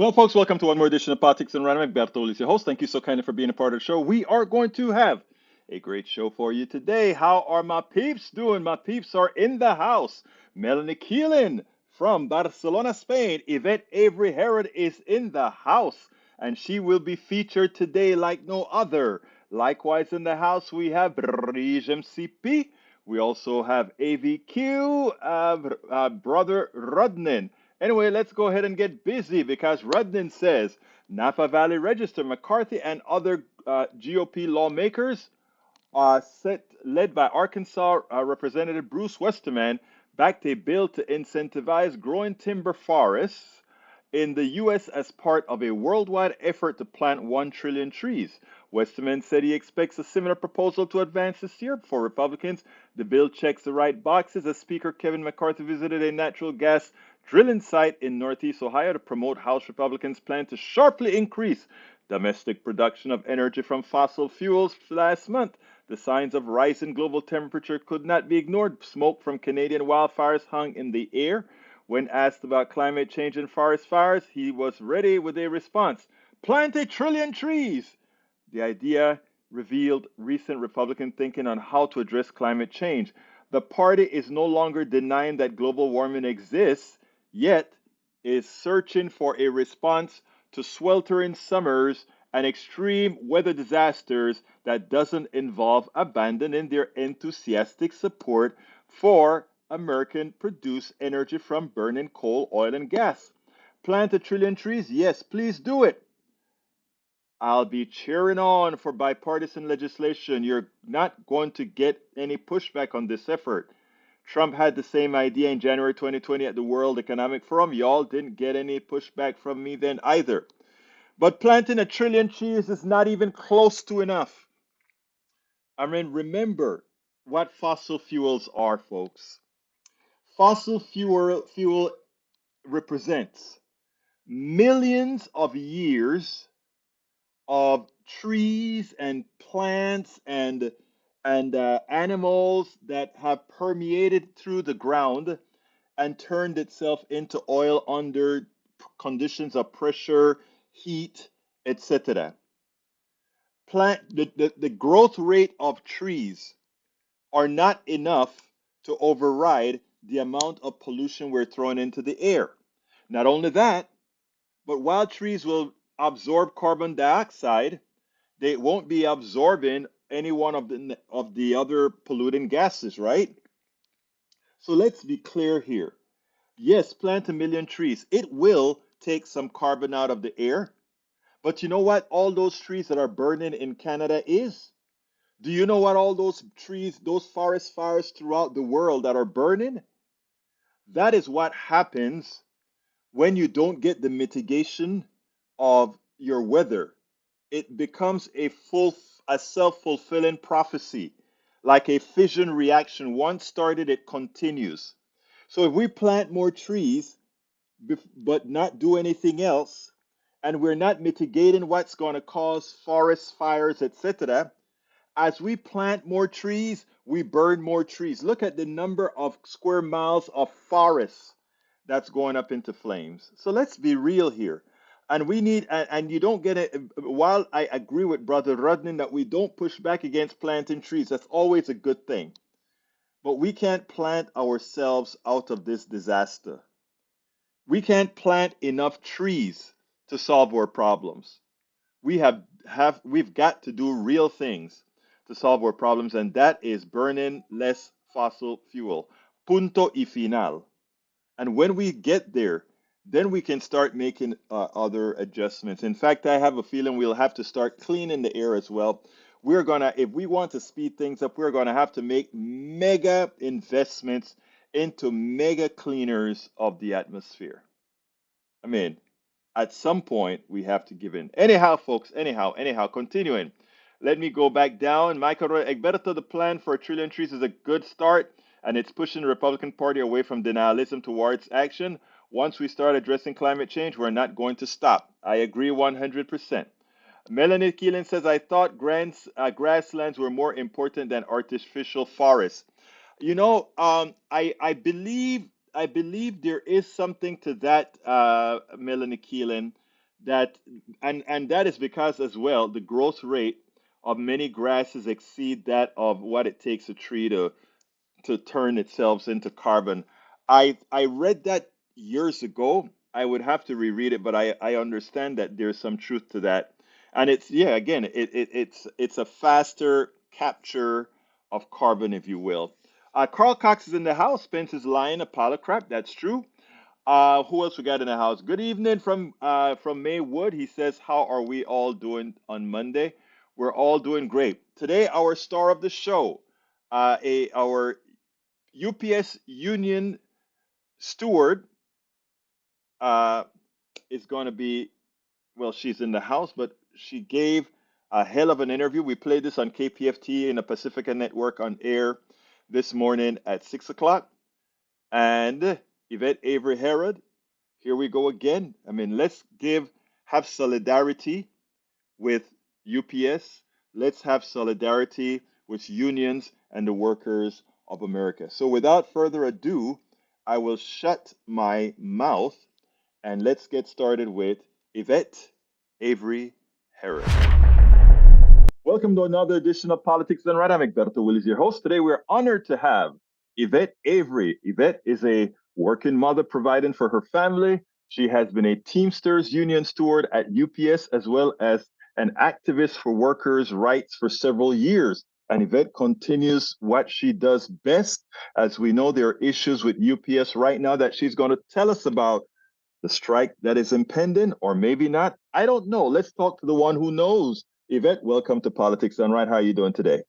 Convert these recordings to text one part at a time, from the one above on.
Well, folks, welcome to one more edition of Politics and Random. Bertol is your host. Thank you so kindly for being a part of the show. We are going to have a great show for you today. How are my peeps doing? My peeps are in the house. Melanie Keelan from Barcelona, Spain. Evette Avery Herrod is in the house, and she will be featured today like no other. Likewise, in the house, we have Brige MCP. We also have AVQ, Brother Rudnin. Anyway, let's go ahead and get busy because Rudnin says Napa Valley Register, McCarthy, and other GOP lawmakers led by Arkansas Representative Bruce Westerman, backed a bill to incentivize growing timber forests in the U.S. as part of a worldwide effort to plant 1 trillion trees. Westerman said he expects a similar proposal to advance this year for Republicans. The bill checks the right boxes as Speaker Kevin McCarthy visited a natural gas drilling site in Northeast Ohio to promote House Republicans' plan to sharply increase domestic production of energy from fossil fuels last month. The signs of rising global temperature could not be ignored. Smoke from Canadian wildfires hung in the air. When asked about climate change and forest fires, he was ready with a response: plant 1 trillion trees. The idea revealed recent Republican thinking on how to address climate change. The party is no longer denying that global warming exists, yet is searching for a response to sweltering summers and extreme weather disasters that doesn't involve abandoning their enthusiastic support for American produced energy from burning coal, oil, and gas. Plant 1 trillion trees? Yes, please do it. I'll be cheering on for bipartisan legislation. You're not going to get any pushback on this effort. Trump had the same idea in January 2020 at the World Economic Forum. Y'all didn't get any pushback from me then either. But planting 1 trillion trees is not even close to enough. I mean, remember what fossil fuels are, folks. Fossil fuel represents millions of years of trees and plants and animals that have permeated through the ground and turned itself into oil under conditions of pressure, heat, etc. The growth rate of trees are not enough to override the amount of pollution we're throwing into the air. Not only that, but while trees will absorb carbon dioxide, they won't be absorbing any one of the other polluting gases, right? So let's be clear here. Yes, plant 1 million trees. It will take some carbon out of the air. But you know what all those trees that are burning in Canada is? Do you know what all those trees, those forest fires throughout the world that are burning? That is what happens when you don't get the mitigation of your weather. It becomes a self-fulfilling prophecy, like a fission reaction. Once started, it continues. So if we plant more trees but not do anything else, and we're not mitigating what's going to cause forest fires, etc., as we plant more trees, we burn more trees. Look at the number of square miles of forests that's going up into flames. So let's be real here. And we need, and you don't get it. While I agree with Brother Rudnin that we don't push back against planting trees, that's always a good thing. But we can't plant ourselves out of this disaster. We can't plant enough trees to solve our problems. We've got to do real things to solve our problems, and that is burning less fossil fuel. Punto y final. And when we get there, then we can start making other adjustments. In fact, I have a feeling we'll have to start cleaning the air as well. We're gonna, if we want to speed things up, we're gonna have to make mega investments into mega cleaners of the atmosphere. I mean, at some point we have to give in. Anyhow, folks, anyhow, continuing. Let me go back down. Michael Roy Egberto, the plan for 1 trillion trees is a good start, and it's pushing the Republican Party away from denialism towards action. Once we start addressing climate change, we're not going to stop. I agree 100%. Melanie Keelan says, I thought grasslands were more important than artificial forests. You know, I believe there is something to that, Melanie Keelan. that and that is because as well the growth rate of many grasses exceed that of what it takes a tree to turn itself into carbon. I read that years ago. I would have to reread it, but I understand that there's some truth to that. And it's yeah, again, it's a faster capture of carbon, if you will. Carl Cox is in the house. Spence is lying, a pile of crap. That's true. Who else we got in the house? Good evening from Maywood. He says, "How are we all doing on Monday?" We're all doing great. Today, our star of the show, our UPS Union Steward, uh, is going to be, well, she's in the house, but she gave a hell of an interview. We played this on KPFT in the Pacifica Network on air this morning at 6 o'clock. And Evette Avery Herrod, here we go again. I mean, have solidarity with UPS. Let's have solidarity with unions and the workers of America. So without further ado, I will shut my mouth and let's get started with Evette Avery Herrod. Welcome to another edition of Politics Done Right. I'm Egberto Willis, your host. Today we're honored to have Evette Avery. Evette is a working mother providing for her family. She has been a Teamsters Union Steward at UPS as well as an activist for workers' rights for several years. And Evette continues what she does best. As we know, there are issues with UPS right now that she's going to tell us about the strike that is impending, or maybe not. I don't know. Let's talk to the one who knows. Evette, welcome to Politics Done Right. How are you doing today?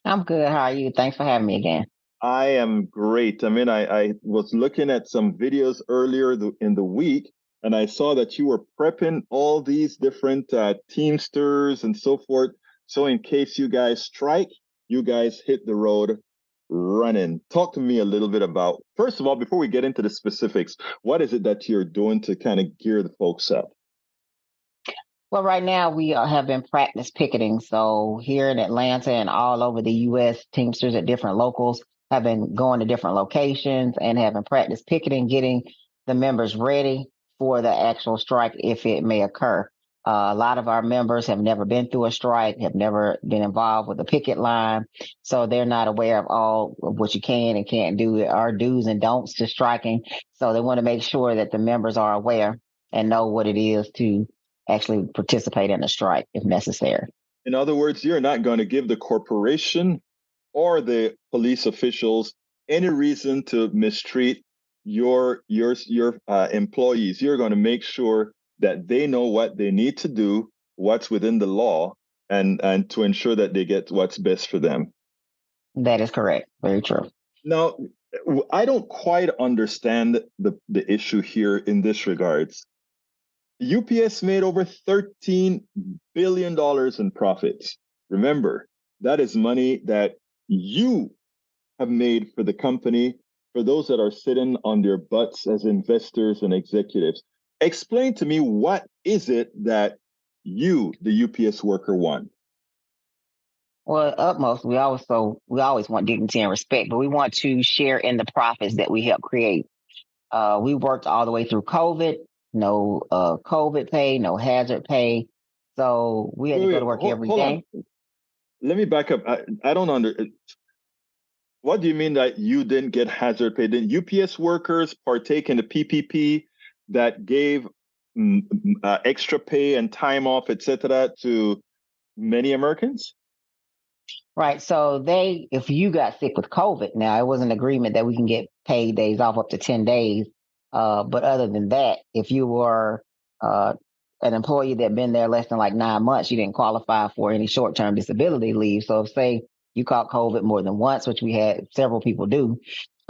I'm good. How are you? Thanks for having me again. I am great. I mean, I was looking at some videos earlier in the week, and I saw that you were prepping all these different Teamsters and so forth. So, in case you guys strike, you guys hit the road running. Talk to me a little bit about, first of all, before we get into the specifics, what is it that you're doing to kind of gear the folks up? Well, right now we have been practice picketing. So here in Atlanta and all over the U.S., Teamsters at different locals have been going to different locations and having practice picketing, getting the members ready for the actual strike if it may occur. A lot of our members have never been through a strike, have never been involved with a picket line, so they're not aware of all of what you can and can't do, our do's and don'ts to striking. So they want to make sure that the members are aware and know what it is to actually participate in a strike if necessary. In other words, you're not going to give the corporation or the police officials any reason to mistreat your employees. You're going to make sure that they know what they need to do, what's within the law, and to ensure that they get what's best for them. That is correct. Very true. Now, I don't quite understand the issue here in this regards. UPS made over $13 billion in profits. Remember, that is money that you have made for the company, for those that are sitting on their butts as investors and executives. Explain to me, what is it that you, the UPS worker, want? Well, utmost, we always want dignity and respect, but we want to share in the profits that we help create. We worked all the way through COVID, no COVID pay, no hazard pay. So we had to go to work every Hold on. day. Let me back up. I don't under. What do you mean that you didn't get hazard pay? Did UPS workers partake in the PPP that gave extra pay and time off, etc., to many Americans? Right. So if you got sick with COVID, now it was an agreement that we can get paid days off up to 10 days. But other than that, if you were uh, an employee that been there less than like 9 months, you didn't qualify for any short-term disability leave. So if say you caught COVID more than once, which we had several people do,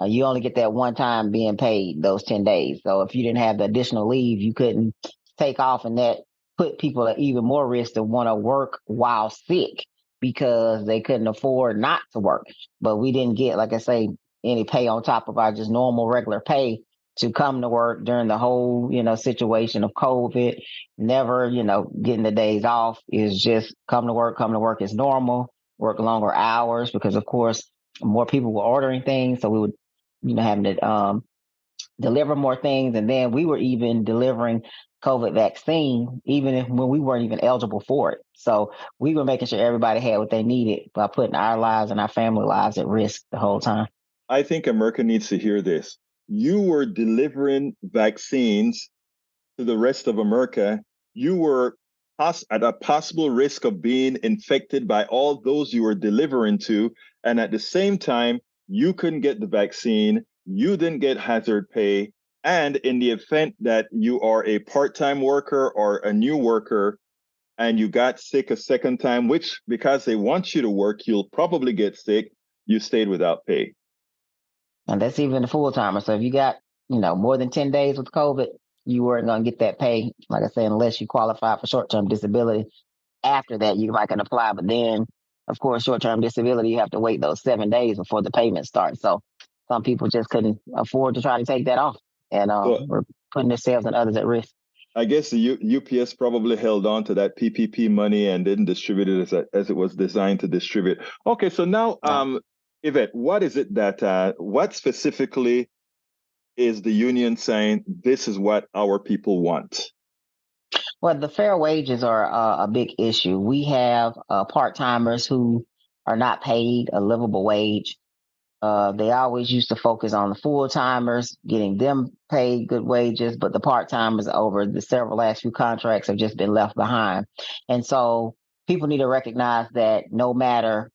you only get that one time being paid those 10 days. So if you didn't have the additional leave, you couldn't take off, and that put people at even more risk to want to work while sick because they couldn't afford not to work. But we didn't get, like I say, any pay on top of our just normal regular pay to come to work during the whole, situation of COVID. Never, getting the days off, is just come to work as normal, work longer hours because of course more people were ordering things. So we would, having to deliver more things. And then we were even delivering COVID vaccine, even if when we weren't even eligible for it. So we were making sure everybody had what they needed by putting our lives and our family lives at risk the whole time. I think America needs to hear this. You were delivering vaccines to the rest of America. You were at a possible risk of being infected by all those you were delivering to. And at the same time, you couldn't get the vaccine, you didn't get hazard pay. And in the event that you are a part time worker or a new worker and you got sick a second time, which because they want you to work, you'll probably get sick, you stayed without pay. And that's even the full timer. So if you got, more than 10 days with COVID, you weren't going to get that pay, like I said, unless you qualify for short term disability. After that, you might can apply. But then, of course, short term disability, you have to wait those 7 days before the payment starts. So some people just couldn't afford to try to take that off and So were putting themselves and others at risk. I guess the UPS probably held on to that PPP money and didn't distribute it as it was designed to distribute. Okay, so now, Right. Evette, what is it that what specifically is the union saying? This is what our people want. Well, the fair wages are a big issue. We have part timers who are not paid a livable wage. They always used to focus on the full timers, getting them paid good wages, but the part timers over the several last few contracts have just been left behind. And so people need to recognize that no matter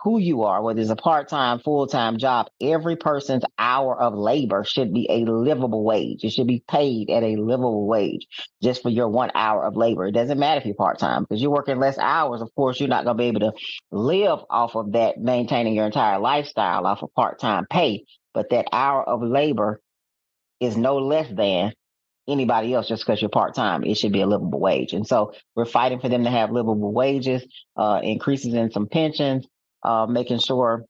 who you are, whether it's a part time, full time job, every person's hour of labor should be a livable wage. It should be paid at a livable wage just for your 1 hour of labor. It doesn't matter if you're part time because you're working less hours. Of course, you're not going to be able to live off of that, maintaining your entire lifestyle off of part time pay. But that hour of labor is no less than anybody else just because you're part time. It should be a livable wage. And so we're fighting for them to have livable wages, increases in some pensions, making sure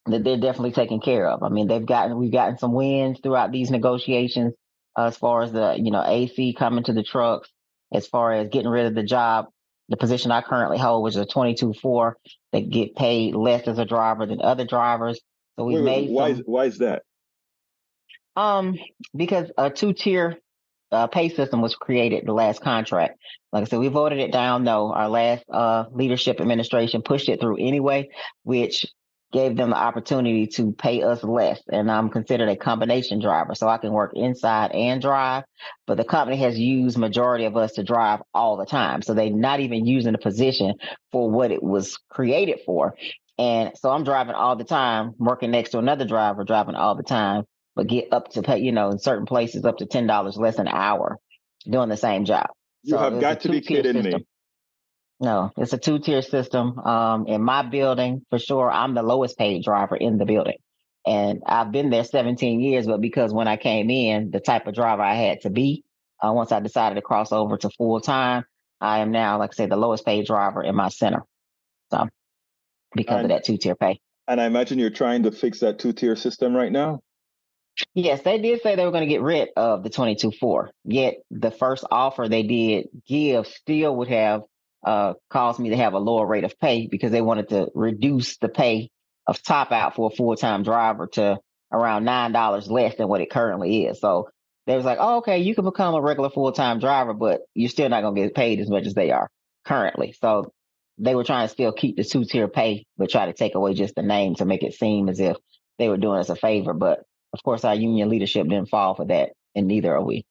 that they're definitely taken care of. I mean, we've gotten some wins throughout these negotiations as far as the, AC coming to the trucks, as far as getting rid of the position I currently hold, which is a 22-4, that get paid less as a driver than other drivers. So we've Wait, made some, why is that? um, because a two-tier pay system was created the last contract. Like I said, we voted it down. No, our last leadership administration pushed it through anyway, which gave them the opportunity to pay us less. And I'm considered a combination driver, so I can work inside and drive. But the company has used majority of us to drive all the time, so they're not even using the position for what it was created for. And so I'm driving all the time, working next to another driver, driving all the time, but get up to pay, in certain places up to $10 less an hour doing the same job. You So have it's a got to be two-tier kidding system. me. No, it's a two-tier system. In my building, for sure, I'm the lowest paid driver in the building. And I've been there 17 years, but because when I came in, the type of driver I had to be, once I decided to cross over to full time, I am now, like I said, the lowest paid driver in my center. So because of And that two-tier pay. and I imagine you're trying to fix that two-tier system right now. Yes, they did say they were going to get rid of the 22-4. Yet the first offer they did give still would have caused me to have a lower rate of pay because they wanted to reduce the pay of top out for a full time driver to around $9 less than what it currently is. So they was like, oh, okay, you can become a regular full time driver, but you're still not going to get paid as much as they are currently. So they were trying to still keep the two-tier pay, but try to take away just the name to make it seem as if they were doing us a favor. But of course, our union leadership didn't fall for that, and neither are we.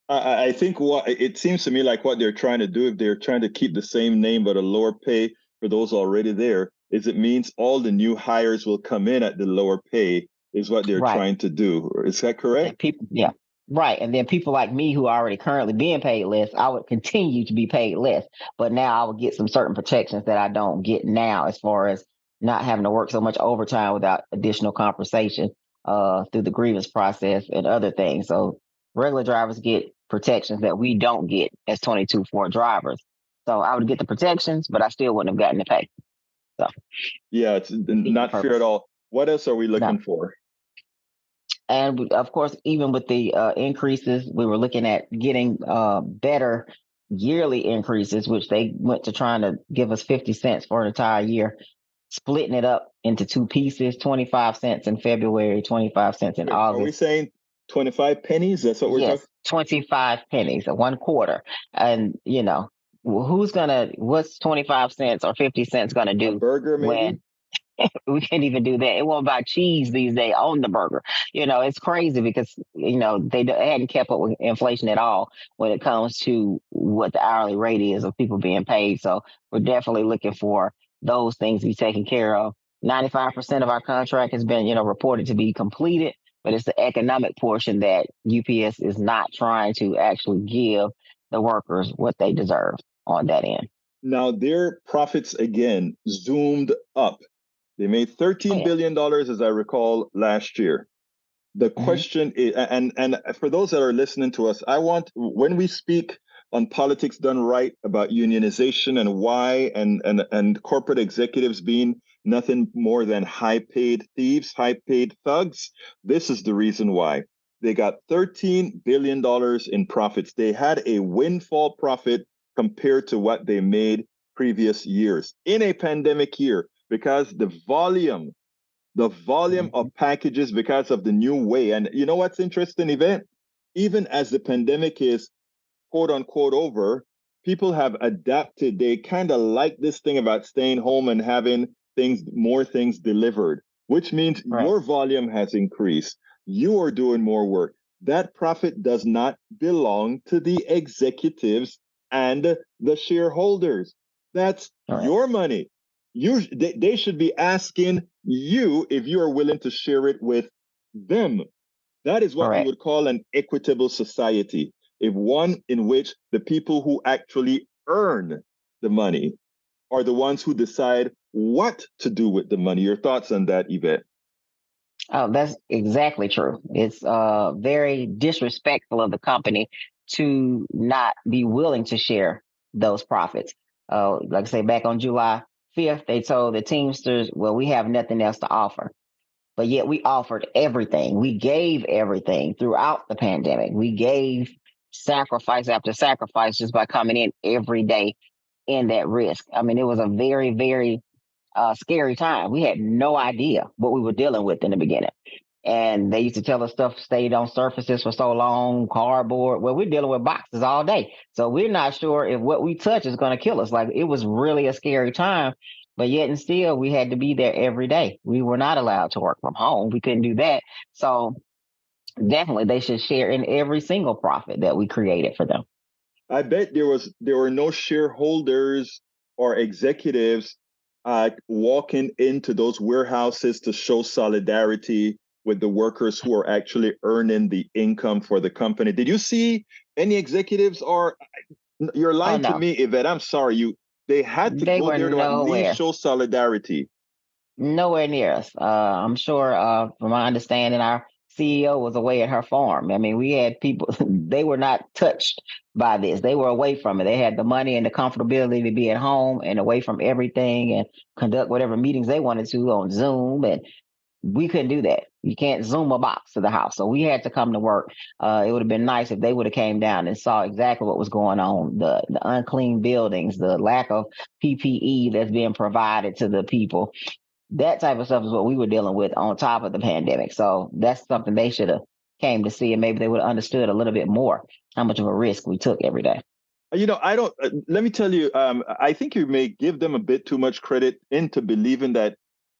I think what it seems to me like what they're trying to do, if they're trying to keep the same name but a lower pay for those already there, is it means all the new hires will come in at the lower pay, is what they're Right. trying to do. Is that And correct? people, yeah. Right. And then people like me who are already currently being paid less, I would continue to be paid less. But now I would get some certain protections that I don't get now, as far as not having to work so much overtime without additional compensation through the grievance process and other things. So regular drivers get protections that we don't get as 22-4 drivers. So I would get the protections, but I still wouldn't have gotten the pay. So Yeah, it's defeat the not fair at purpose. all. What else are we No. looking for? And of course, even with the increases, we were looking at getting better yearly increases, which they went to trying to give us 50 cents for an entire year, splitting it up into two pieces, 25 cents in February, 25 cents in Wait, are we August. saying 25 pennies? That's what we're Yes, talking. 25 pennies, a 1 quarter. And, what's 25 cents or 50 cents going to A do burger, when maybe? we can't even do that? It won't buy cheese these days on the burger. It's crazy because, they hadn't kept up with inflation at all when it comes to what the hourly rate is of people being paid. So we're definitely looking for those things to be taken care of. 95% of our contract has been, reported to be completed, but it's the economic portion that UPS is not trying to actually give the workers what they deserve on that end. Now, their profits again zoomed up. They made Oh, $13 yeah. billion, as I recall, last year. The Hmm. question is, and for those that are listening to us, I want, when we speak on politics done right about unionization and why, and corporate executives being nothing more than high paid thieves, high paid thugs, this is the reason why. They got $13 billion in profits. They had a windfall profit compared to what they made previous years in a pandemic year, because the volume Hmm. of packages, because of the new way. And you know what's interesting, Event? Even as the pandemic is quote unquote over, people have adapted. They kind of like this thing about staying home and having more things delivered, which means Right. your volume has increased. You are doing more work. That profit does not belong to the executives and the shareholders. That's Right. your money. They should be asking you if you are willing to share it with them. That is what you Correct. would call an equitable society, if one in which the people who actually earn the money are the ones who decide what to do with the money. Your thoughts on that, Yvette? Oh, that's exactly true. It's very disrespectful of the company to not be willing to share those profits. Like I say, back on July 5th, they told the Teamsters, well, we have nothing else to offer. But yet we offered everything. We gave everything throughout the pandemic. We gave sacrifice after sacrifice just by coming in every day in that risk. I mean, it was a very, very scary time. We had no idea what we were dealing with in the beginning. And they used to tell us stuff stayed on surfaces for so long, cardboard. Well, we're dealing with boxes all day. So we're not sure if what we touch is going to kill us. Like, it was really a scary time. But yet and still, we had to be there every day. We were not allowed to work from home. We couldn't do that. So definitely they should share in every single profit that we created for them. I bet there were no shareholders or executives walking into those warehouses to show solidarity with the workers who are actually earning the income for the company. Did you see any executives, or you're Oh, lying to no, me, Yvette? I'm sorry. They had to they go were there to at least nowhere. show solidarity. Nowhere near us. I'm sure, from my understanding, our CEO was away at her farm. I mean, we had people, they were not touched by this. They were away from it. They had the money and the comfortability to be at home and away from everything and conduct whatever meetings they wanted to on Zoom. And we couldn't do that. You can't Zoom a box to the house. So we had to come to work. It would have been nice if they would have came down and saw exactly what was going on, the unclean buildings, the lack of PPE that's being provided to the people. That type of stuff is what we were dealing with on top of the pandemic. So that's something they should have came to see, and maybe they would have understood a little bit more how much of a risk we took every day. I don't. Let me tell you. I think you may give them a bit too much credit into believing that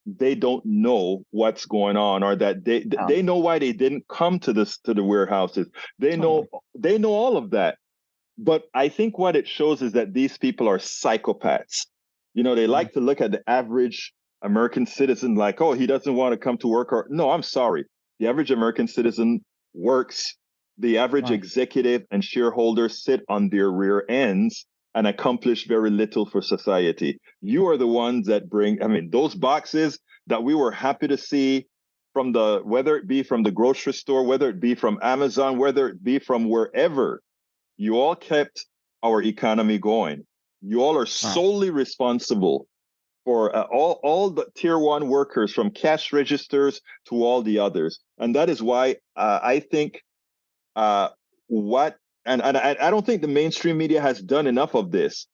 they don't know what's going on, or that they Um, know why they didn't come to the warehouses. They know totally. they know all of that. But I think what it shows is that these people are psychopaths. They Mhm. like to look at the average American citizen like, oh, he doesn't want to come to work. Or no, I'm sorry. The average American citizen works. The average Right. executive and shareholders sit on their rear ends and accomplish very little for society. You are the ones that bring, I mean, those boxes that we were happy to see from whether it be from the grocery store, whether it be from Amazon, whether it be from wherever, you all kept our economy going. You all are Right. solely responsible for all the tier one workers, from cash registers to all the others. And that is why I think uh, what, and I don't think the mainstream media has done enough of this.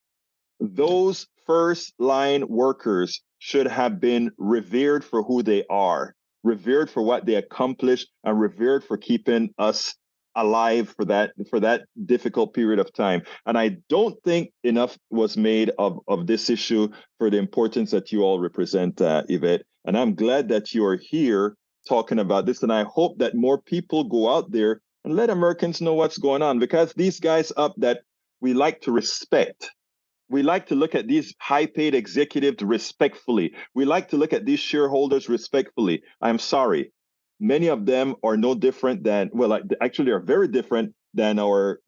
Those first line workers should have been revered for who they are. revered for what they accomplished, and revered for keeping us alive for that difficult period of time. And I don't think enough was made of this issue for the importance that you all represent, Evette. And I'm glad that you are here talking about this. And I hope that more people go out there and let Americans know what's going on, because these guys up that we like to respect, we like to look at these high-paid executives respectfully. We like to look at these shareholders respectfully. I'm sorry. Many of them are no different than, well, actually are very different than our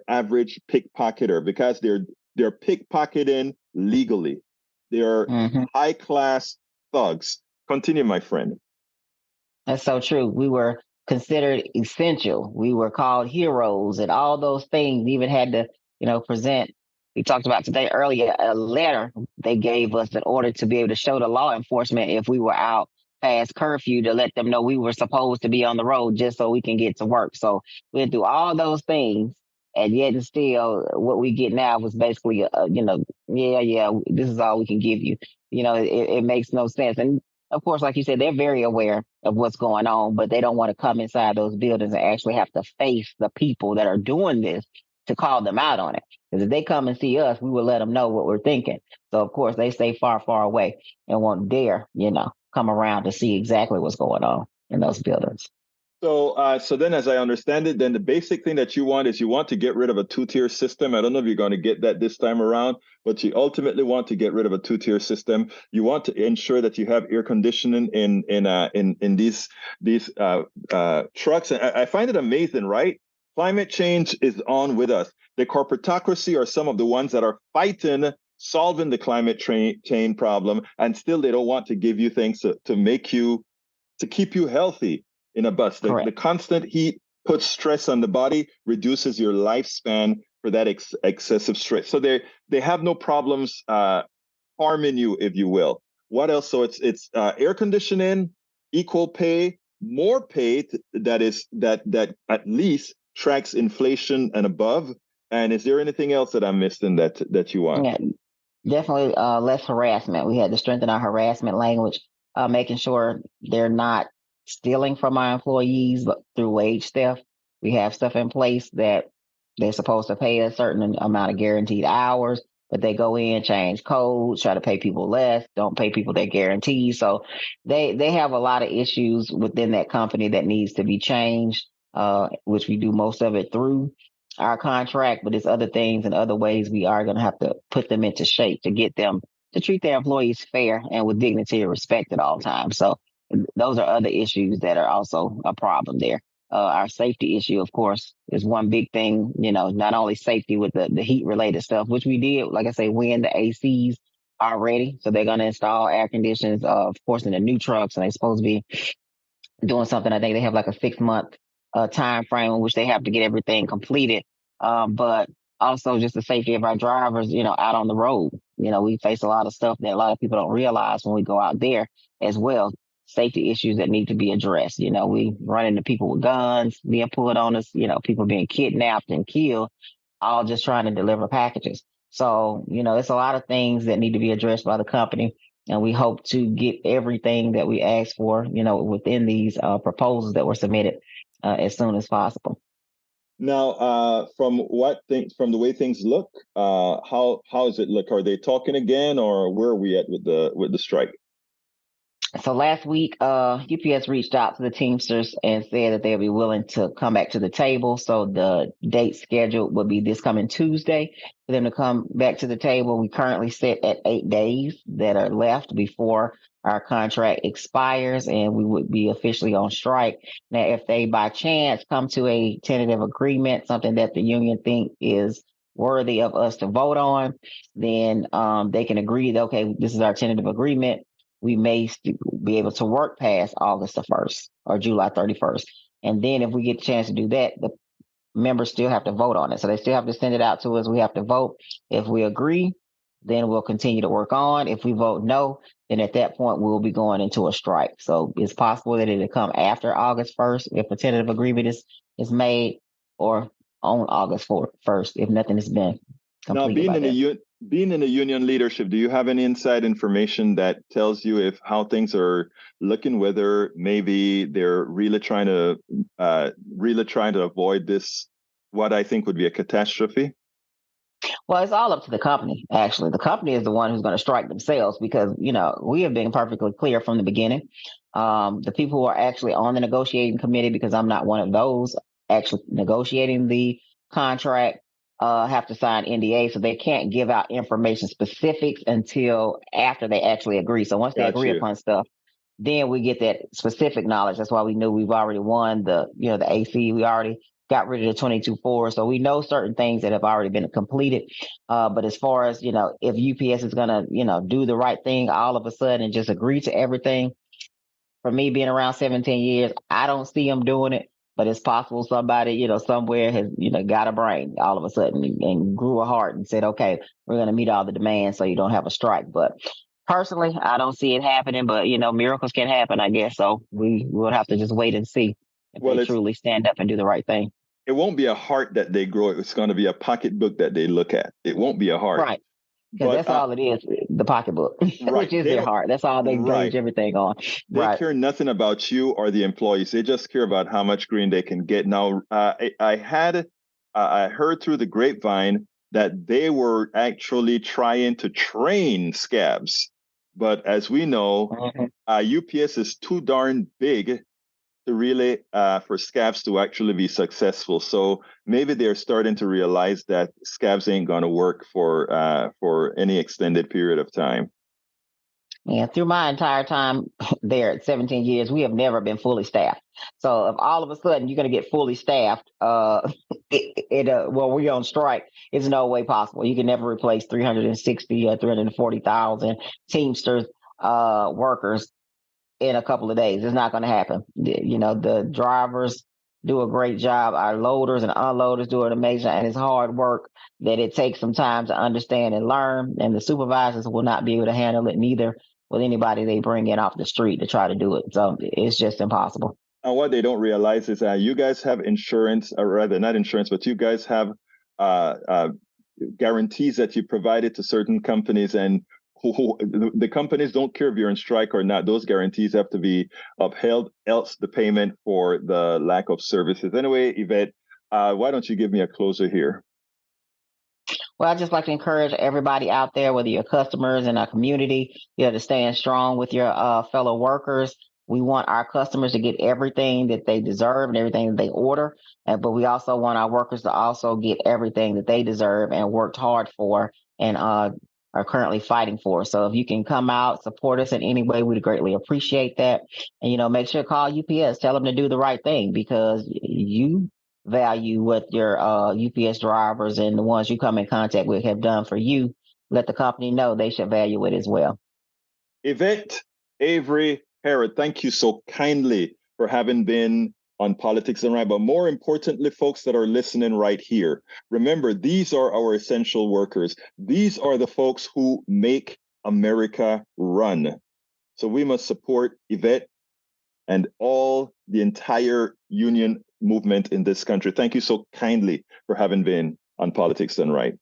average pickpocketer, because they're pickpocketing legally. They're high-class thugs. Continue, my friend. That's so true. We were considered essential. We were called heroes, and all those things. Even had to, present. We talked about today earlier a letter they gave us in order to be able to show the law enforcement if we were out past curfew, to let them know we were supposed to be on the road just so we can get to work. So we went through all those things, and yet and still what we get now was basically, yeah, this is all we can give you. It makes no sense. And of course, like you said, they're very aware of what's going on, but they don't want to come inside those buildings and actually have to face the people that are doing this to call them out on it. Because if they come and see us, we will let them know what we're thinking. So, of course, they stay far, far away and won't dare, come around to see exactly what's going on in those buildings. So then, as I understand it, then the basic thing that you want is you want to get rid of a two-tier system. I don't know if you're going to get that this time around, but you ultimately want to get rid of a two-tier system. You want to ensure that you have air conditioning in these trucks. And I find it amazing, right? Climate change is on with us. The corporatocracy are some of the ones that are fighting solving the climate change problem, and still they don't want to give you things to keep you healthy in a bus. The constant heat puts stress on the body, reduces your lifespan for that excessive stress. So they have no problems harming you, if you will. What else? So it's air conditioning, equal pay, more pay that at least tracks inflation and above. And is there anything else that I'm missing that you want? Yeah, definitely less harassment. We had to strengthen our harassment language, making sure they're not stealing from our employees but through wage theft. We have stuff in place that they're supposed to pay a certain amount of guaranteed hours, but they go in, change codes, try to pay people less, don't pay people their guarantees. So they have a lot of issues within that company that needs to be changed, which we do most of it through our contract, but there's other things and other ways we are going to have to put them into shape to get them to treat their employees fair and with dignity and respect at all times. So those are other issues that are also a problem there. Our safety issue, of course, is one big thing, not only safety with the heat related stuff, which we did, like I say, win the ACs already. So they're going to install air conditioners, of course, in the new trucks, and they're supposed to be doing something. I think they have like a 6-month time frame in which they have to get everything completed. But also just the safety of our drivers, out on the road. We face a lot of stuff that a lot of people don't realize when we go out there as well. Safety issues that need to be addressed. We run into people with guns being pulled on us, people being kidnapped and killed, all just trying to deliver packages. So, it's a lot of things that need to be addressed by the company. And we hope to get everything that we asked for, within these proposals that were submitted as soon as possible. Now, from the way things look, how does it look? Are they talking again, or where are we at with the strike? So last week, UPS reached out to the Teamsters and said that they'll be willing to come back to the table. So the date scheduled will be this coming Tuesday for them to come back to the table. We currently sit at 8 days that are left before our contract expires, and we would be officially on strike. Now, if they by chance come to a tentative agreement, something that the union think is worthy of us to vote on, then they can agree that, okay, this is our tentative agreement. We may be able to work past August the 1st or July 31st. And then if we get a chance to do that, the members still have to vote on it. So they still have to send it out to us. We have to vote. If we agree, then we'll continue to work on. If we vote no, then at that point, we'll be going into a strike. So it's possible that it'll come after August 1st if a tentative agreement is made, or on August 1st if nothing has been completed. Now, Being in the union leadership, do you have any inside information that tells you if how things are looking, whether maybe they're really trying to avoid this, what I think would be a catastrophe? Well, it's all up to the company, actually. The company is the one who's going to strike themselves because, we have been perfectly clear from the beginning. The people who are actually on the negotiating committee, because I'm not one of those actually negotiating the contract, have to sign NDA. So they can't give out information specifics until after they actually agree. So once they Got agree you. upon stuff, then we get that specific knowledge. That's why we knew we've already won the AC. We already got rid of the 22-4. So we know certain things that have already been completed. But as far as, if UPS is going to, do the right thing all of a sudden and just agree to everything, for me being around 17 years, I don't see them doing it. But it's possible somebody, somewhere has, got a brain all of a sudden and grew a heart and said, okay, we're going to meet all the demands so you don't have a strike. But personally, I don't see it happening. But, miracles can happen, I guess. So we will have to just wait and see if they Well, truly stand up and do the right thing. it won't be a heart that they grow. It's going to be a pocketbook that they look at. It won't be a heart. Right. Because But that's all it is, the pocketbook, right, which is they their don't. heart. That's all they Right, gauge everything on. they Right. care nothing about you or the employees. They just care about how much green they can get. Now, I heard through the grapevine that they were actually trying to train scabs, but as we know, Mhm. UPS is too darn big to really for scabs to actually be successful. So maybe they're starting to realize that scabs ain't going to work for any extended period of time. And through my entire time there at 17 years, we have never been fully staffed. So if all of a sudden you're going to get fully staffed, well, we're on strike, it's no way possible. You can never replace 360 or 340,000 Teamsters workers in a couple of days. It's not going to happen. The drivers do a great job. Our loaders and unloaders do an amazing, and it's hard work that it takes some time to understand and learn. And the supervisors will not be able to handle it neither with anybody they bring in off the street to try to do it. So it's just impossible. And what they don't realize is that you guys have insurance, or rather, not insurance, but you guys have uh, uh, guarantees that you provided to certain companies, and the companies don't care if you're on strike or not. Those guarantees have to be upheld, else the payment for the lack of services. Anyway, Evette, why don't you give me a closer here? Well, I just like to encourage everybody out there, whether you're customers in our community, to stand strong with your fellow workers. We want our customers to get everything that they deserve and everything that they order, but we also want our workers to also get everything that they deserve and worked hard for and are currently fighting for. So if you can come out, support us in any way, we'd greatly appreciate that. And make sure to call UPS, tell them to do the right thing because you value what your UPS drivers and the ones you come in contact with have done for you, let the company know they should value it as well. Evette Avery Herrod, thank you so kindly for having been on Politics and Right. But more importantly, folks that are listening right here, remember, these are our essential workers. These are the folks who make America run. So we must support Evette and all the entire union movement in this country. Thank you so kindly for having been on Politics Done Right.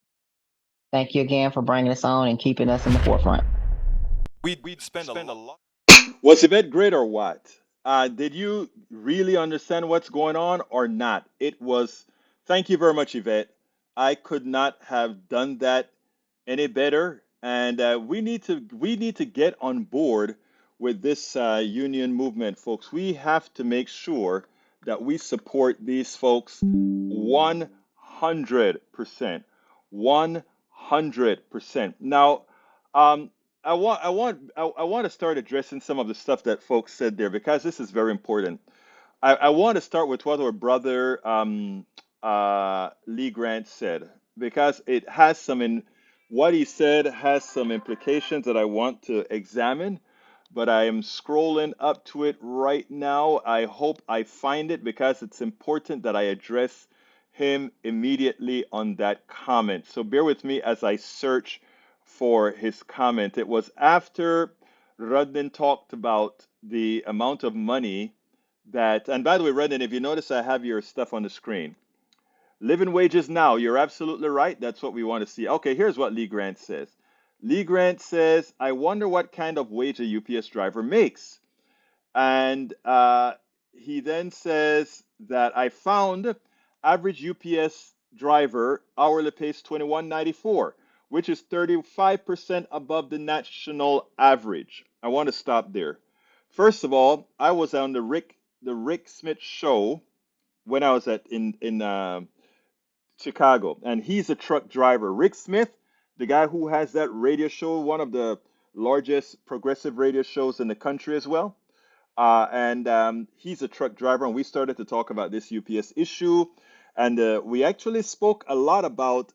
Thank you again for bringing us on and keeping us in the forefront. We'd spend a lot. Was Yvette great or what? Did you really understand what's going on or not? It was. Thank you very much, Yvette. I could not have done that any better, and we need to get on board with this union movement, folks. We have to make sure that we support these folks 100%. 100%. Now, um, I want to start addressing some of the stuff that folks said there because this is very important. I want to start with what our brother Lee Grant said because it has some in what he said has some implications that I want to examine. But I am scrolling up to it right now. I hope I find it because it's important that I address him immediately on that comment. So bear with me as I search for his comment. It was after Rudnin talked about the amount of money that, and by the way, Rudnin, if you notice, I have your stuff on the screen. Living wages now. You're absolutely right. That's what we want to see. Okay, here's what Lee Grant says. Lee Grant says, I wonder what kind of wage a UPS driver makes. And he then says that I found average UPS driver hourly pays 21.94, which is 35% above the national average. I want to stop there. First of all, I was on the Rick Smith show when I was in Chicago, and he's a truck driver. Rick Smith, the guy who has that radio show, one of the largest progressive radio shows in the country as well. And he's a truck driver, and we started to talk about this UPS issue, and we actually spoke a lot about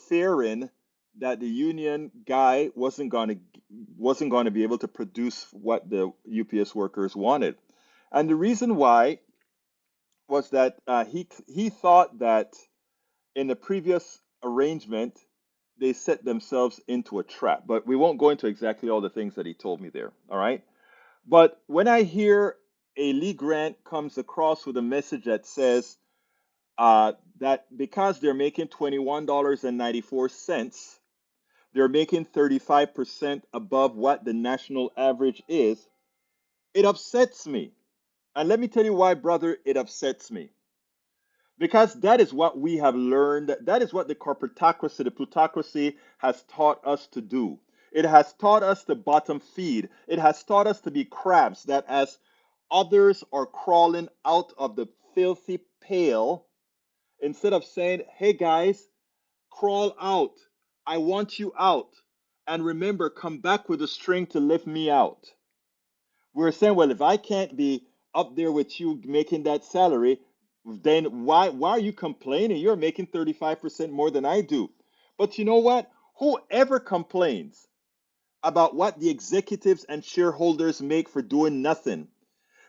fearing that the union guy wasn't going to be able to produce what the UPS workers wanted, and the reason why was that he thought that in the previous arrangement they set themselves into a trap, but we won't go into exactly all the things that he told me there. All right. But when I hear a Lee Grant comes across with a message that says that because they're making $21.94, they're making 35% above what the national average is, it upsets me. And let me tell you why, brother, it upsets me. Because that is what we have learned. That is what the corporatocracy, the plutocracy has taught us to do. It has taught us to bottom feed. It has taught us to be crabs, that as others are crawling out of the filthy pail, instead of saying, hey guys, crawl out. I want you out. And remember, come back with a string to lift me out. We're saying, well, if I can't be up there with you making that salary, then why are you complaining? You're making 35% more than I do. But you know what? Whoever complains about what the executives and shareholders make for doing nothing,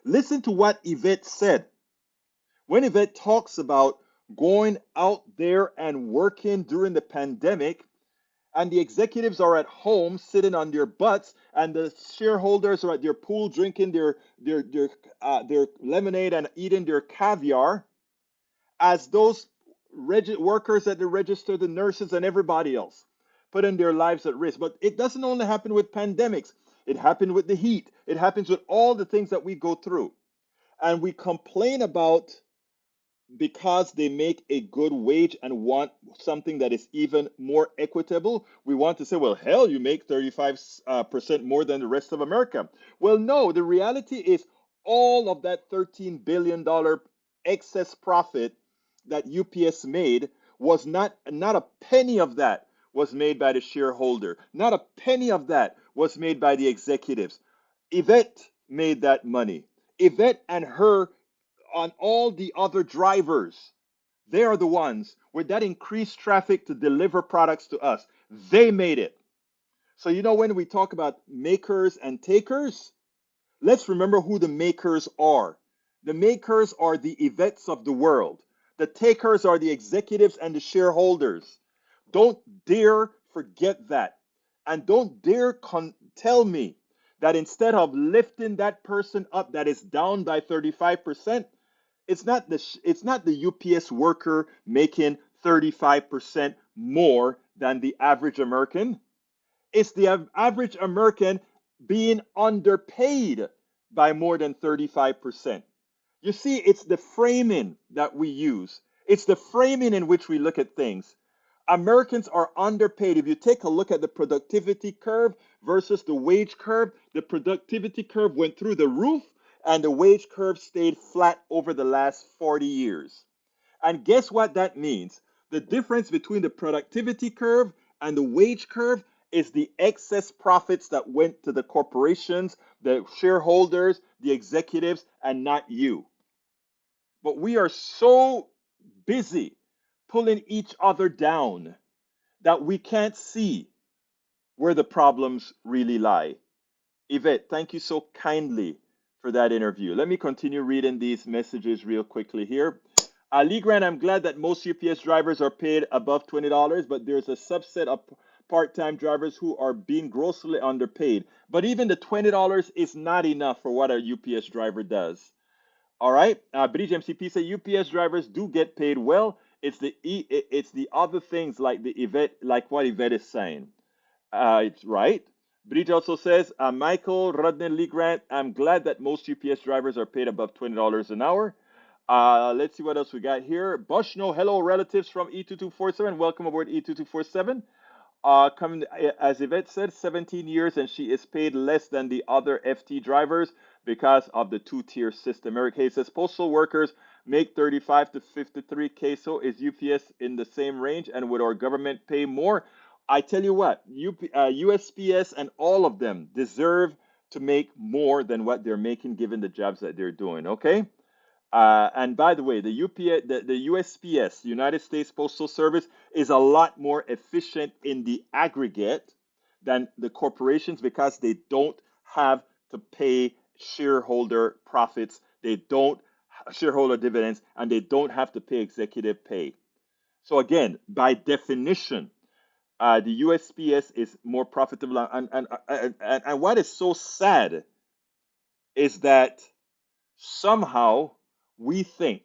listen to what Evette said. When Evette talks about going out there and working during the pandemic, and the executives are at home sitting on their butts, and the shareholders are at their pool drinking their lemonade and eating their caviar, as those workers at the register, the nurses, and everybody else putting their lives at risk. But it doesn't only happen with pandemics. It happened with the heat. It happens with all the things that we go through. And we complain about because they make a good wage and want something that is even more equitable. We want to say, well, hell, you make 35% more than the rest of America. Well, no, the reality is all of that $13 billion excess profit that UPS made was not a penny of that was made by the shareholder. Not a penny of that was made by the executives. Evette made that money. Evette and her on all the other drivers. They are the ones with that increased traffic to deliver products to us. They made it. So, when we talk about makers and takers, let's remember who the makers are. The makers are the Evettes of the world. The takers are the executives and the shareholders. Don't dare forget that. And don't dare tell me that instead of lifting that person up that is down by 35%, it's not the UPS worker making 35% more than the average American. It's the average American being underpaid by more than 35%. You see, it's the framing that we use. It's the framing in which we look at things. Americans are underpaid. If you take a look at the productivity curve versus the wage curve, the productivity curve went through the roof and the wage curve stayed flat over the last 40 years. And guess what that means? The difference between the productivity curve and the wage curve is the excess profits that went to the corporations, the shareholders, the executives, and not you. But we are so busy pulling each other down that we can't see where the problems really lie. Evette, thank you so kindly for that interview. Let me continue reading these messages real quickly here. Lee Grant, I'm glad that most UPS drivers are paid above $20, but there's a subset of part-time drivers who are being grossly underpaid. But even the $20 is not enough for what a UPS driver does. All right. British MCP said UPS drivers do get paid well. It's the other things like the Evette, like what Evette is saying. It's right. Bridge also says, Michael Rudner Lee Grant, I'm glad that most UPS drivers are paid above $20 an hour. Let's see what else we got here. Bushno, hello, relatives from E2247. Welcome aboard E2247. Coming, as Yvette said, 17 years, and she is paid less than the other FT drivers because of the two-tier system. Eric Hayes says, postal workers make 35 to 53K, so is UPS in the same range, and would our government pay more? I tell you what, USPS and all of them deserve to make more than what they're making given the jobs that they're doing, okay? And by the way, the USPS, United States Postal Service, is a lot more efficient in the aggregate than the corporations because they don't have to pay shareholder profits, they don't shareholder dividends, and they don't have to pay executive pay. So again, by definition, the USPS is more profitable. And what is so sad is that somehow we think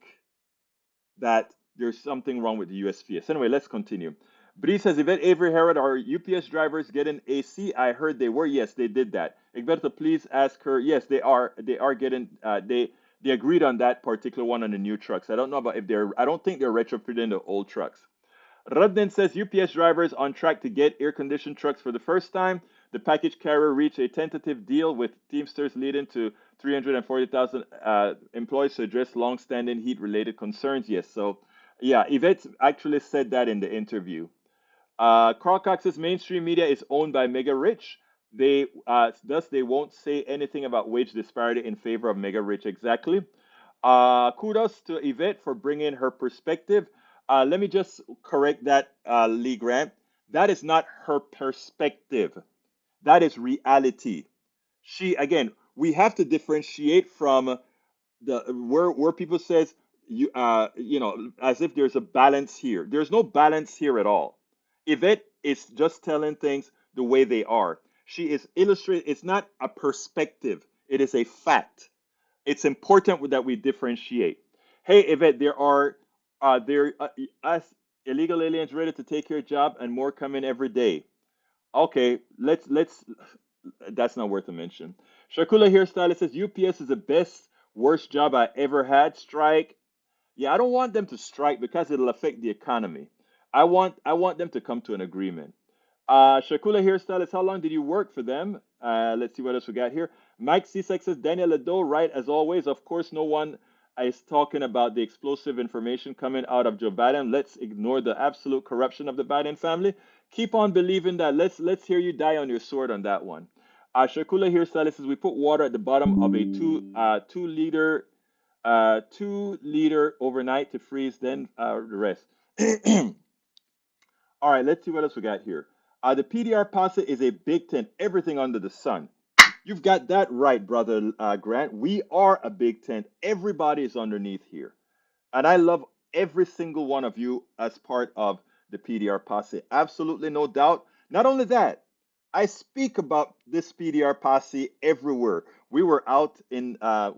that there's something wrong with the USPS. Anyway, let's continue. Bree says, Evette Avery Herrod, are UPS drivers getting AC? I heard they were. Yes, they did that. Egberto, please ask her. Yes, they are. They are getting. They agreed on that particular one on the new trucks. I don't know about if they're. I don't think they're retrofitting the old trucks. Rudden says UPS drivers on track to get air-conditioned trucks for the first time. The package carrier reached a tentative deal with Teamsters leading to 340,000 employees to address long-standing heat-related concerns. Yes, so yeah, Yvette actually said that in the interview. Carl Cox says mainstream media is owned by mega rich. Thus they won't say anything about wage disparity in favor of mega rich. Exactly. Kudos to Yvette for bringing her perspective. Let me just correct that, Lee Grant. That is not her perspective. That is reality. She again, we have to differentiate from the where people says as if there's a balance here. There's no balance here at all. Yvette is just telling things the way they are. She is illustrating. It's not a perspective. It is a fact. It's important that we differentiate. Hey, Yvette, there us illegal aliens ready to take your job and more coming every day. Okay, let's that's not worth a mention. Shakula Hairstylist says UPS is the best worst job I ever had. Strike. Yeah, I don't want them to strike because it'll affect the economy. I want them to come to an agreement. Shakula Hairstylist, how long did you work for them? Let's see what else we got here. Mike C6 says Daniel Lado, right as always. Of course, no one is talking about the explosive information coming out of Joe Biden. Let's ignore the absolute corruption of the Biden family. Keep on believing that. Let's hear you die on your sword on that one. Shakula Hairstylist says we put water at the bottom of a two liter overnight to freeze, then the rest. All right, let's see what else we got here. The PDR posse is a big tent, everything under the sun. You've got that right, brother Grant. We are a big tent. Everybody is underneath here. And I love every single one of you as part of the PDR posse. Absolutely no doubt. Not only that, I speak about this PDR posse everywhere. We were out on the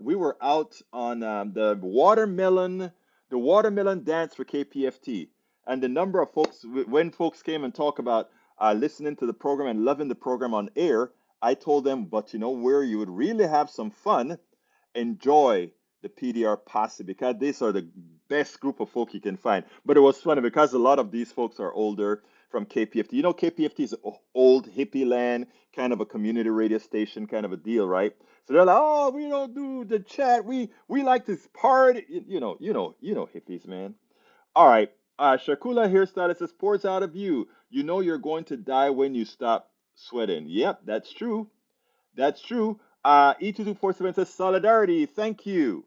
watermelon dance for KPFT, and the number of folks when folks came and talk about listening to the program and loving the program on air, I told them, but you know where you would really have some fun, enjoy the PDR posse because these are the best group of folk you can find. But it was funny because a lot of these folks are older from KPFT. You know, KPFT is old hippie land, kind of a community radio station, kind of a deal, right? So they're like, oh, we don't do the chat. We like this party. You know hippies, man. All right. Shakula hairstylist says pours out of you. You know you're going to die when you stop sweating. Yep, that's true. That's true. E2247 says solidarity. Thank you.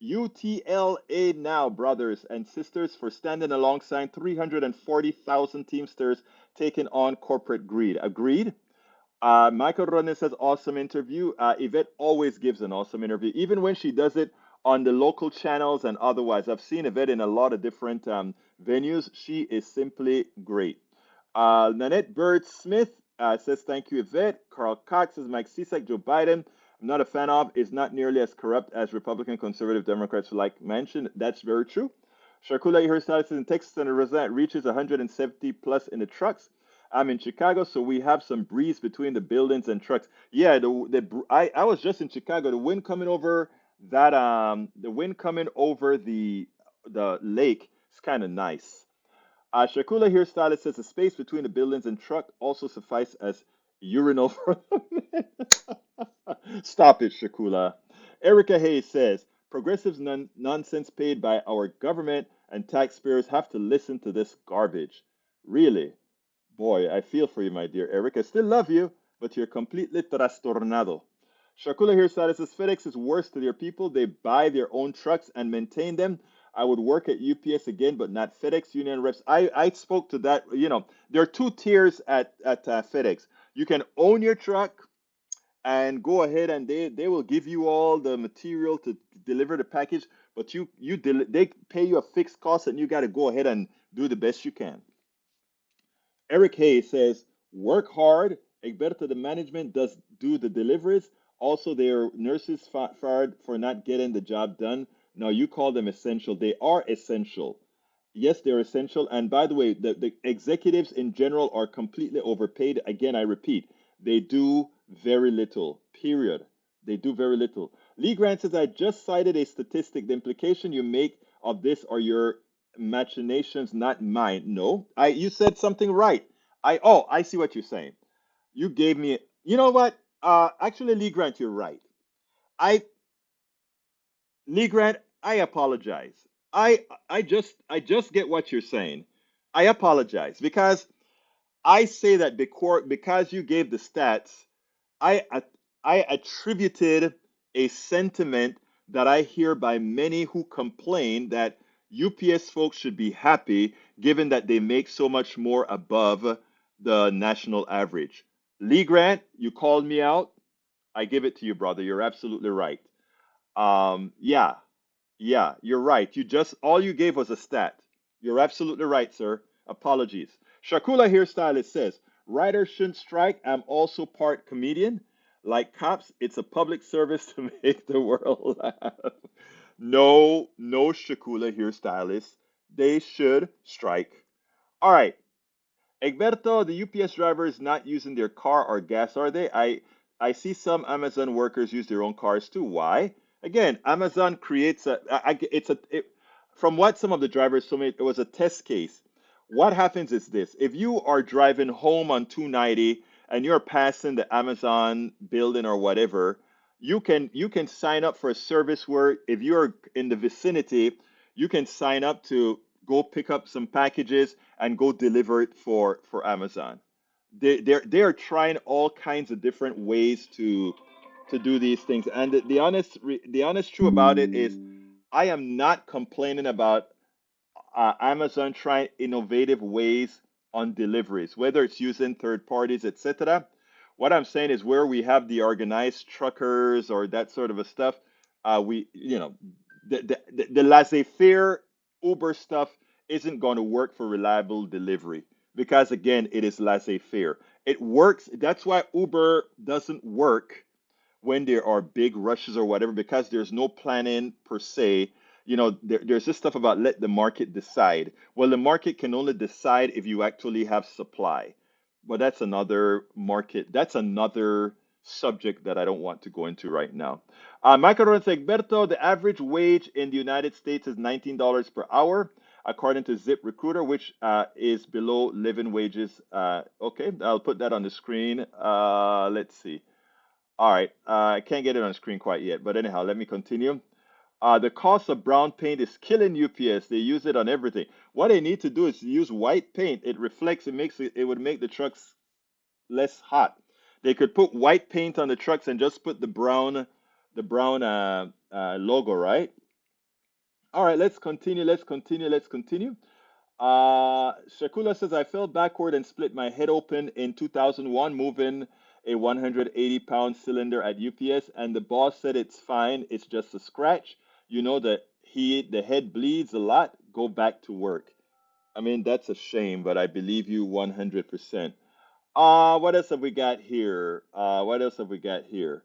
UTLA now, brothers and sisters, for standing alongside 340,000 Teamsters taking on corporate greed. Agreed? Michael Ronan says, awesome interview. Yvette always gives an awesome interview, even when she does it on the local channels and otherwise. I've seen Yvette in a lot of different venues. She is simply great. Nanette Bird Smith says, thank you, Yvette. Carl Cox says, Mike Cisak, Joe Biden. I'm not a fan of, is not nearly as corrupt as Republican, conservative, Democrats like mentioned. That's very true. Sharkula Hairstyle says in Texas and Arizona it reaches 170 plus in the trucks. I'm in Chicago, so we have some breeze between the buildings and trucks. Yeah, I was just in Chicago. The wind coming over the wind coming over the lake is kind of nice. Shakula Hairstylist says the space between the buildings and truck also suffice as urinal for the men. Stop it, Shakula. Erica Hayes says progressives nonsense paid by our government and taxpayers have to listen to this garbage. Really? Boy, I feel for you, my dear Eric. I still love you, but you're completely trastornado. Shakula here says FedEx is worse to their people. They buy their own trucks and maintain them. I would work at UPS again, but not FedEx union reps. I spoke to that. You know, there are two tiers at FedEx. You can own your truck and go ahead and they will give you all the material to deliver the package, but they pay you a fixed cost and you got to go ahead and do the best you can. Eric Hayes says, work hard. Egberto, the management does do the deliveries. Also, their nurses fired for not getting the job done. Now, you call them essential. They are essential. Yes, they're essential. And by the way, the executives in general are completely overpaid. Again, I repeat, they do very little, period. They do very little. Lee Grant says, I just cited a statistic. The implication you make of this are your machinations, not mine. No, you said something right. I see what you're saying. You gave me, you know what? Actually, Lee Grant, you're right. I Lee Grant, I apologize. I just get what you're saying. I apologize because I say that because you gave the stats, I I attributed a sentiment that I hear by many who complain that UPS folks should be happy given that they make so much more above the national average. Lee Grant, you called me out. I give it to you, brother. You're absolutely right. Yeah, yeah, you're right. All you gave was a stat. You're absolutely right, sir. Apologies. Shakula Hairstylist says, writers shouldn't strike. I'm also part comedian. Like cops, it's a public service to make the world laugh. No, no, Shakula Hairstylist. They should strike. All right. Egberto, the UPS driver is not using their car or gas, are they? I see some Amazon workers use their own cars too. Why? Again, Amazon creates from what some of the drivers told me, it was a test case. What happens is this: if you are driving home on 290 and you're passing the Amazon building or whatever, you can sign up for a service where if you're in the vicinity, you can sign up to go pick up some packages and go deliver it for Amazon. They're trying all kinds of different ways to do these things. And the honest truth about it is, I am not complaining about Amazon trying innovative ways on deliveries, whether it's using third parties, etc. What I'm saying is where we have the organized truckers or that sort of a stuff, we you know the laissez-faire Uber stuff isn't going to work for reliable delivery because again, it is laissez-faire. It works. That's why Uber doesn't work when there are big rushes or whatever, because there's no planning per se. There's this stuff about let the market decide. Well, the market can only decide if you actually have supply. But that's another market. That's another subject that I don't want to go into right now. Michael Ron Egberto, the average wage in the United States is $19 per hour, according to Zip Recruiter, which is below living wages. Okay, I'll put that on the screen. Let's see. All right, I can't get it on screen quite yet, but anyhow, let me continue. The cost of brown paint is killing UPS. They use it on everything. What they need to do is use white paint. It reflects, it would make the trucks less hot. They could put white paint on the trucks and just put the brown logo, right? All right, let's continue. Let's continue. Let's continue. Shakula says, I fell backward and split my head open in 2001, moving a 180-pound cylinder at UPS, and the boss said it's fine, it's just a scratch. You know that the head bleeds a lot. Go back to work. I mean, that's a shame, but I believe you 100%. What else have we got here? What else have we got here?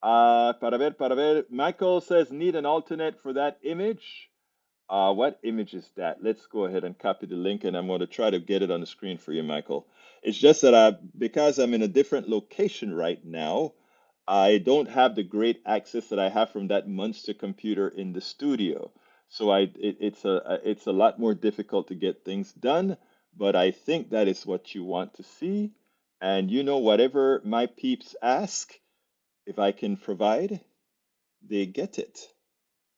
Para ver. Michael says, need an alternate for that image. What image is that? Let's go ahead and copy the link, and I'm going to try to get it on the screen for you, Michael. It's just that because I'm in a different location right now, I don't have the great access that I have from that monster computer in the studio. So it's a lot more difficult to get things done, but I think that is what you want to see. And whatever my peeps ask, if I can provide, they get it.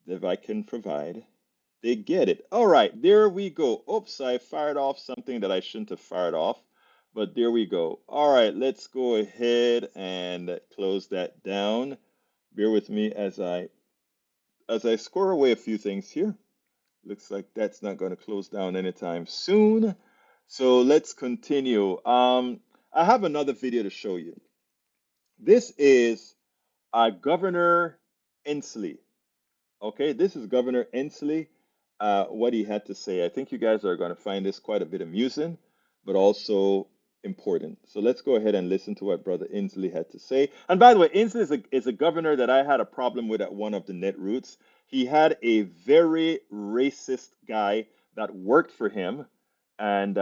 If I can provide, they get it. All right, there we go. Oops, I fired off something that I shouldn't have fired off, but there we go. All right, let's go ahead and close that down. Bear with me as I score away a few things here. Looks like that's not going to close down anytime soon. So let's continue. I have another video to show you. This is Governor Inslee. Okay, this is Governor Inslee, what he had to say. I think you guys are going to find this quite a bit amusing, but also important. So let's go ahead and listen to what Brother Inslee had to say. And by the way, Inslee is a governor that I had a problem with at one of the Netroots. He had a very racist guy that worked for him. And,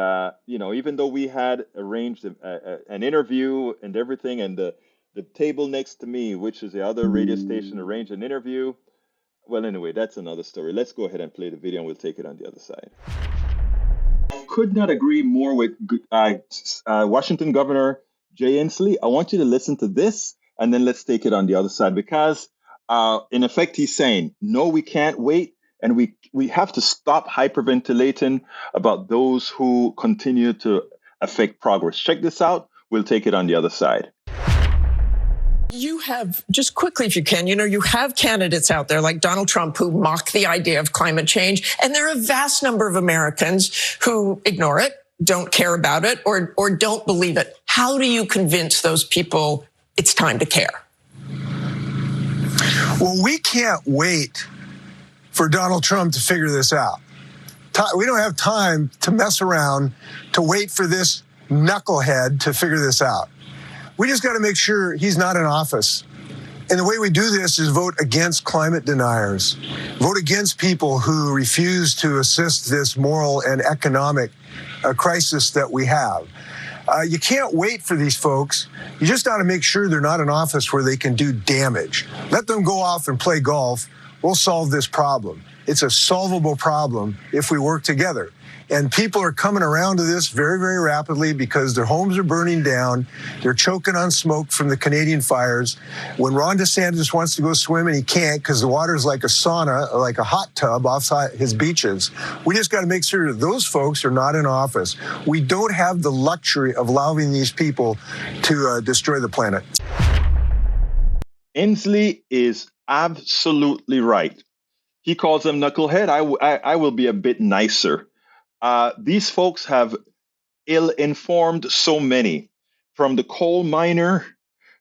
even though we had arranged an interview and everything, and the table next to me, which is the other radio station, arranged an interview. Well, anyway, that's another story. Let's go ahead and play the video, and we'll take it on the other side. Could not agree more with Washington Governor Jay Inslee. I want you to listen to this, and then let's take it on the other side, because in effect, he's saying, no, we can't wait, and we have to stop hyperventilating about those who continue to affect progress. Check this out. We'll take it on the other side. You have, just quickly if you can, you have candidates out there like Donald Trump who mock the idea of climate change, and there are a vast number of Americans who ignore it, don't care about it, or don't believe it. How do you convince those people it's time to care? Well, we can't wait for Donald Trump to figure this out. We don't have time to mess around, to wait for this knucklehead to figure this out. We just got to make sure he's not in office. And the way we do this is vote against climate deniers, vote against people who refuse to assist this moral and economic crisis that we have. You can't wait for these folks. You just got to make sure they're not in office where they can do damage. Let them go off and play golf. We'll solve this problem. It's a solvable problem if we work together. And people are coming around to this very, very rapidly because their homes are burning down. They're choking on smoke from the Canadian fires. When Ron DeSantis wants to go swim and he can't because the water is like a sauna, like a hot tub outside his beaches, we just got to make sure that those folks are not in office. We don't have the luxury of allowing these people to destroy the planet. Inslee is absolutely right. He calls them knucklehead. I will be a bit nicer. These folks have ill-informed so many, from the coal miner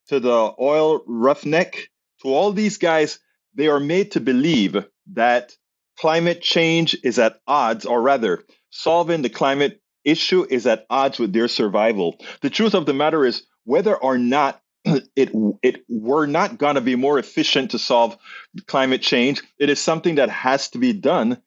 to the oil roughneck to all these guys. They are made to believe that climate change is at odds, or rather, solving the climate issue is at odds with their survival. The truth of the matter is, whether or not we're not going to be more efficient to solve climate change, it is something that has to be done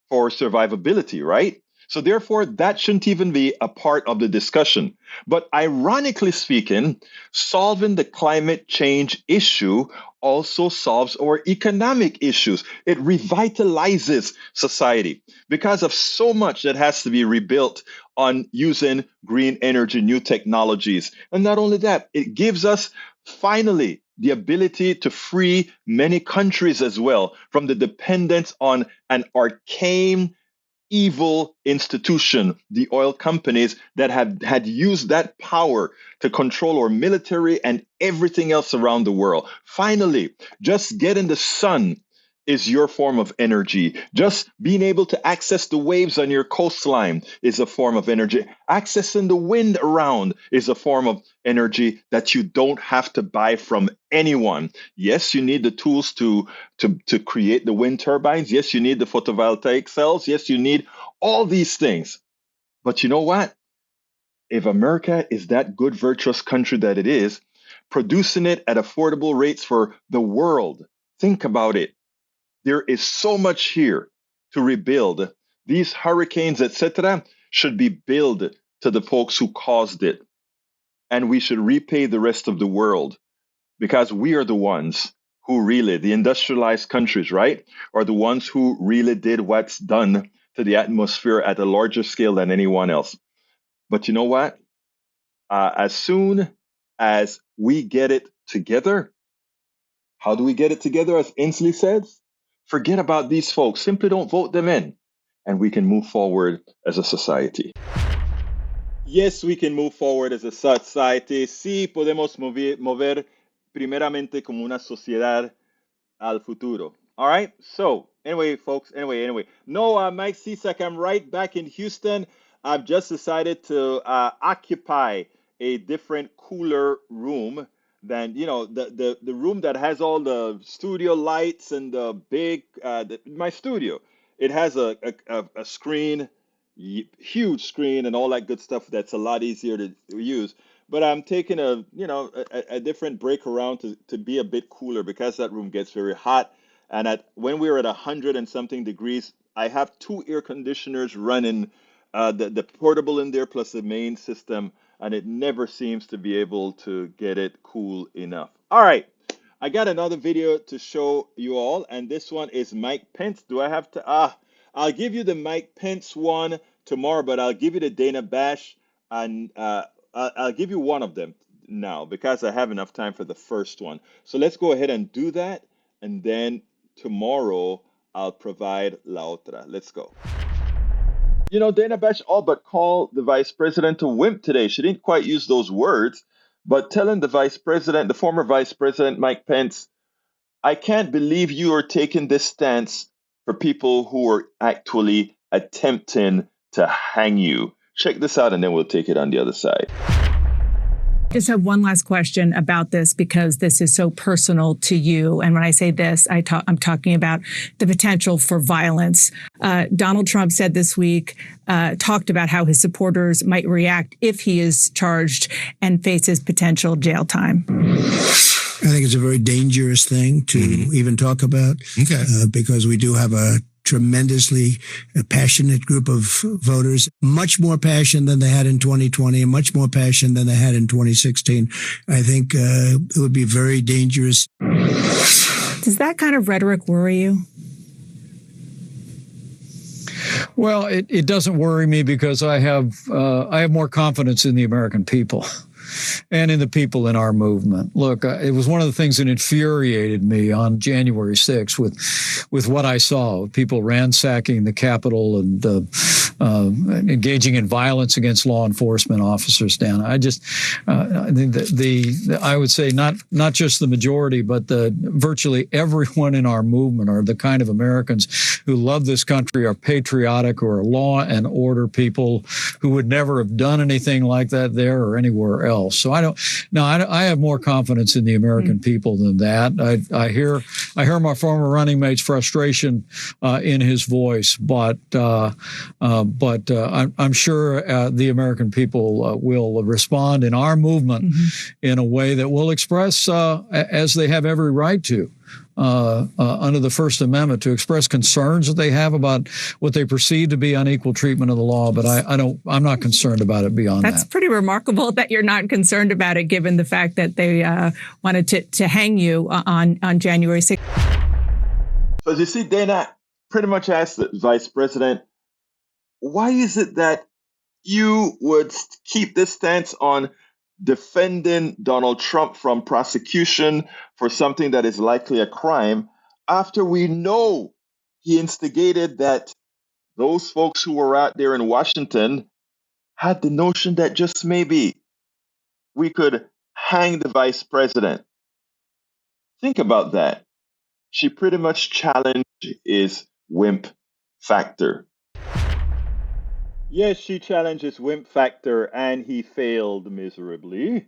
for survivability, right? So therefore, that shouldn't even be a part of the discussion. But ironically speaking, solving the climate change issue also solves our economic issues. It revitalizes society because of so much that has to be rebuilt on using green energy, new technologies. And not only that, it gives us finally the ability to free many countries as well from the dependence on an arcane, evil institution, the oil companies that had used that power to control our military and everything else around the world. Finally, just getting the sun is your form of energy. Just being able to access the waves on your coastline is a form of energy. Accessing the wind around is a form of energy that you don't have to buy from anyone. Yes, you need the tools to create the wind turbines. Yes, you need the photovoltaic cells. Yes, you need all these things. But you know what? If America is that good, virtuous country that it is, producing it at affordable rates for the world. Think about it. There is so much here to rebuild. These hurricanes, etc., should be billed to the folks who caused it. And we should repay the rest of the world because we are the ones who really, the industrialized countries, right, are the ones who really did what's done to the atmosphere at a larger scale than anyone else. But you know what? As soon as we get it together, how do we get it together? As Inslee says, forget about these folks. Simply don't vote them in, and we can move forward as a society. Yes, we can move forward as a society. Sí, podemos mover primeramente como una sociedad al futuro. All right. So anyway, folks. Anyway. No, Mike Cisak, I'm right back in Houston. I've just decided to occupy a different, cooler room than the room that has all the studio lights and the big my studio. It has a screen, huge screen, and all that good stuff. That's a lot easier to use. But I'm taking a different break around to be a bit cooler because that room gets very hot. And when we were at 100 and something degrees, I have two air conditioners running, the portable in there plus the main system, and it never seems to be able to get it cool enough. All right, I got another video to show you all, and this one is Mike Pence. Do I have to? I'll give you the Mike Pence one tomorrow, but I'll give you the Dana Bash, and I'll give you one of them now because I have enough time for the first one. So let's go ahead and do that, and then tomorrow I'll provide la otra. Let's go. You know, Dana Bash all but called the vice president a wimp today. She didn't quite use those words, but telling the former vice president, Mike Pence, I can't believe you are taking this stance for people who are actually attempting to hang you. Check this out, and then we'll take it on the other side. I just have one last question about this because this is so personal to you. And when I say this, I'm talking about the potential for violence. Donald Trump said this week, talked about how his supporters might react if he is charged and faces potential jail time. I think it's a very dangerous thing to even talk about because we do have a tremendously passionate group of voters, much more passion than they had in 2020 and much more passion than they had in 2016. I think it would be very dangerous. Does that kind of rhetoric worry you? Well, it doesn't worry me because I have more confidence in the American people and in the people in our movement. Look, it was one of the things that infuriated me on January 6th with what I saw, people ransacking the Capitol and engaging in violence against law enforcement officers down. I think that I would say not just the majority, but virtually everyone in our movement are the kind of Americans who love this country, are patriotic, who are law and order people who would never have done anything like that there or anywhere else. So I have more confidence in the American people than that. I hear my former running mate's frustration in his voice, but I'm sure the American people will respond in our movement in a way that will express, as they have every right to, under the First Amendment, to express concerns that they have about what they perceive to be unequal treatment of the law. But I'm not concerned about it beyond that. That's pretty remarkable that you're not concerned about it, given the fact that they wanted to hang you on January 6th. So as you see, Dana pretty much asked the vice president, why is it that you would keep this stance on defending Donald Trump from prosecution for something that is likely a crime after we know he instigated that those folks who were out there in Washington had the notion that just maybe we could hang the vice president? Think about that. She pretty much challenged his wimp factor. Yes, she challenged his wimp factor, and he failed miserably.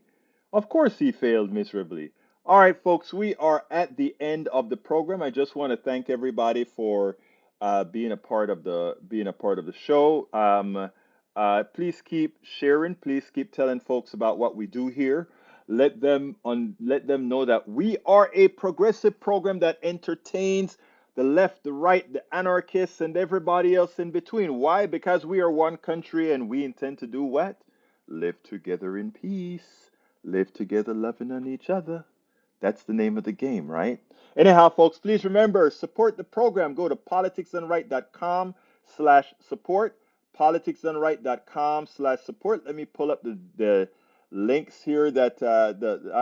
Of course, he failed miserably. All right, folks, we are at the end of the program. I just want to thank everybody for being a part of the show. Please keep sharing. Please keep telling folks about what we do here. Let them know that we are a progressive program that entertains the left, the right, the anarchists, and everybody else in between. Why? Because we are one country and we intend to do what? Live together in peace. Live together loving on each other. That's the name of the game, right? Anyhow, folks, please remember, support the program. Go to politicsdoneright.com/support. Politicsdoneright.com/support. Let me pull up the links here that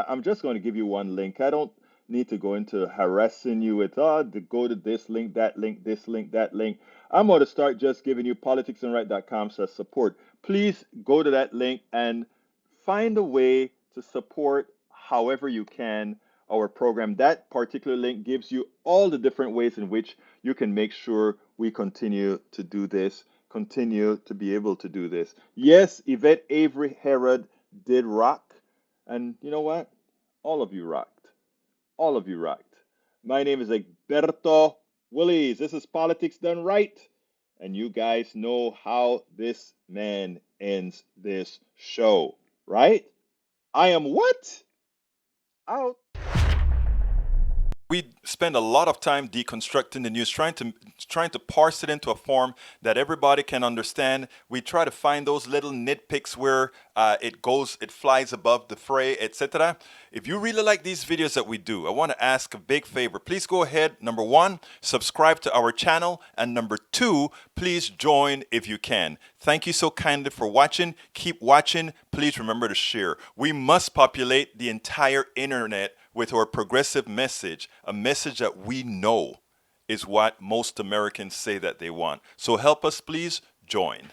I'm just going to give you one link. I don't need to go into harassing you with to go to this link, that link, this link, that link. I'm going to start just giving you politicsdoneright.com/support. Please go to that link and find a way to support however you can our program. That particular link gives you all the different ways in which you can make sure we continue to do this, continue to be able to do this. Yes, Evette Avery Herrod did rock, and you know what? All of you rocked. All of you rocked. My name is Egberto Willies. This is Politics Done Right, and you guys know how this man ends this show, right? I am what? Out. We spend a lot of time deconstructing the news, trying to parse it into a form that everybody can understand. We try to find those little nitpicks where it flies above the fray, etc. If you really like these videos that we do, I want to ask a big favor. Please go ahead. Number 1, subscribe to our channel, and number 2, please join if you can. Thank you so kindly for watching. Keep watching. Please remember to share. We must populate the entire internet with our progressive message, a message that we know is what most Americans say that they want. So help us, please join.